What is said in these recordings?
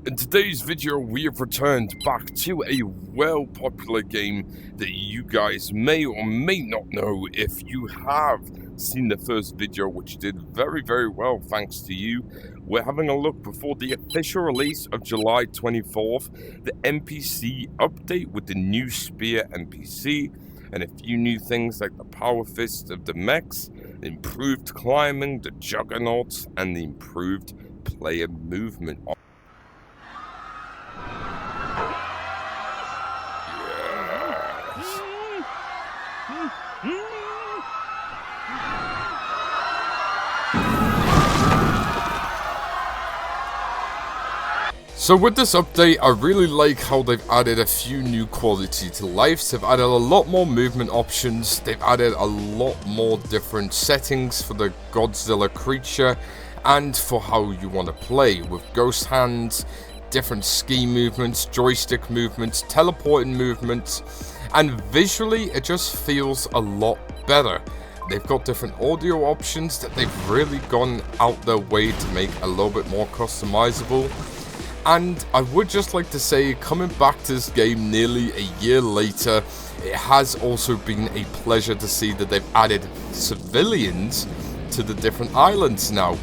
In today's video, we have returned back to a well-popular game that you guys may or may not know if you have seen the first video, which did very well thanks to you. We're having a look before the official release of July 24th, the NPC update with the new Spear NPC, and a few new things like the power fist of the mechs, improved climbing, the juggernauts, and the improved player movement. So with this update, I really like how they've added a few new quality to life. They've added a lot more movement options, they've added a lot more different settings for the Godzilla creature and for how you want to play, with ghost hands, different ski movements, joystick movements, teleporting movements, and visually it just feels a lot better. They've got different audio options that they've really gone out their way to make a little bit more customizable. And I would just like to say, coming back to this game nearly a year later, it has also been a pleasure to see that they've added civilians to the different islands now.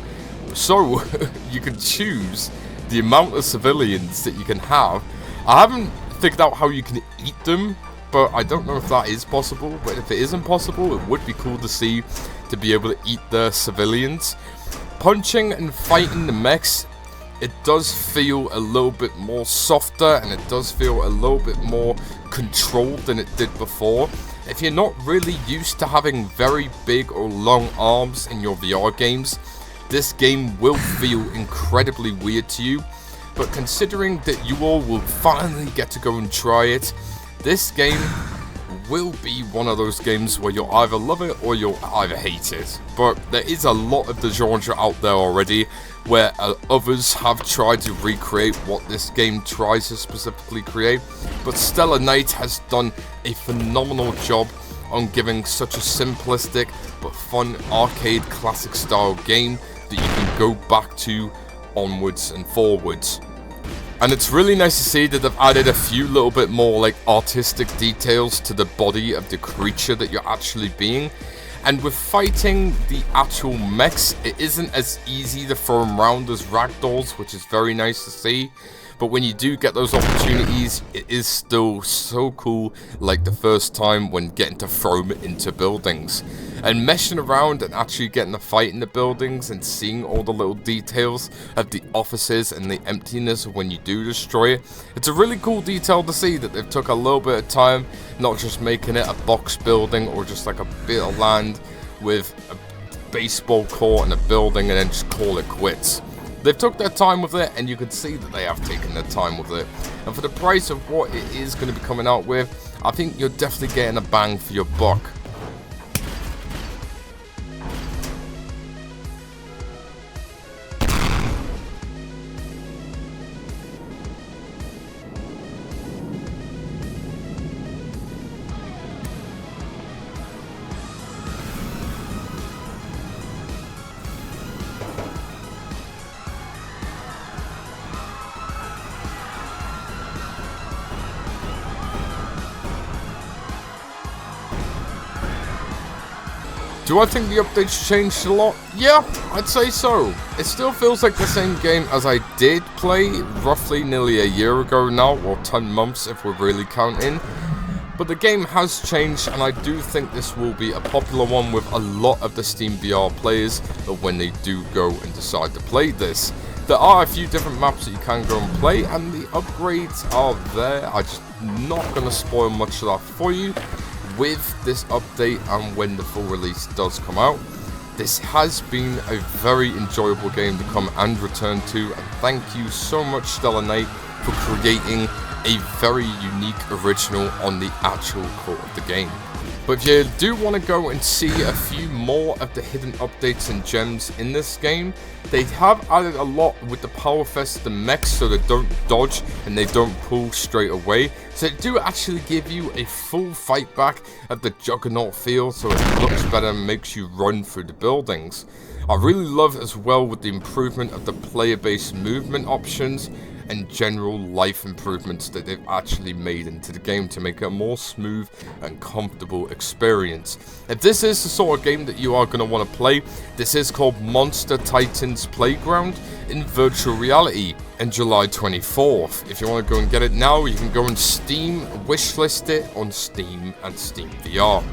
So you can choose the amount of civilians that you can have. I haven't figured out how you can eat them, but I don't know if that is possible. But if it isn't possible, it would be cool to see, to be able to eat the civilians. Punching and fighting the mechs, it does feel a little bit more softer, and it does feel a little bit more controlled than it did before. If you're not really used to having very big or long arms in your VR games, this game will feel incredibly weird to you. But considering that you all will finally get to go and try it, this game will be one of those games where you'll either love it or you'll either hate it. But there is a lot of the genre out there already, where others have tried to recreate what this game tries to specifically create, but Stellar Knight has done a phenomenal job on giving such a simplistic but fun arcade classic style game that you can go back to onwards and forwards. And it's really nice to see that they've added a few little bit more like artistic details to the body of the creature that you're actually being. And with fighting the actual mechs, it isn't as easy to throw them around as ragdolls, which is very nice to see. But when you do get those opportunities, it is still so cool, like the first time when getting to throw them into buildings. And meshing around and actually getting to fight in the buildings and seeing all the little details of the offices and the emptiness when you do destroy it. It's a really cool detail to see that they've took a little bit of time, not just making it a box building or just like a bit of land with a baseball court and a building and then just call it quits. They've took their time with it, and you can see that they have taken their time with it. And for the price of what it is going to be coming out with, I think you're definitely getting a bang for your buck. Do I think the updates changed a lot? Yeah, I'd say so. It still feels like the same game as I did play roughly nearly a year ago now, or 10 months if we're really counting. But the game has changed, and I do think this will be a popular one with a lot of the Steam VR players when they do go and decide to play this. There are a few different maps that you can go and play, and the upgrades are there. I'm just not going to spoil much of that for you. With this update and when the full release does come out, this has been a very enjoyable game to come and return to, and thank you so much Stellar Knight for creating a very unique original on the actual core of the game. But if you do want to go and see a few more of the hidden updates and gems in this game, they have added a lot with the power fest, the mechs, so they don't dodge and they don't pull straight away. So they do actually give you a full fight back of the juggernaut feel, so it looks better and makes you run through the buildings. I really love as well with the improvement of the player-based movement options. and general life improvements that they've actually made into the game to make it a more smooth and comfortable experience. If this is the sort of game that you are going to want to play, this is called Monster Titans Playground in virtual reality on July 24th. If you want to go and get it now, you can go on Steam, wishlist it on Steam and Steam VR.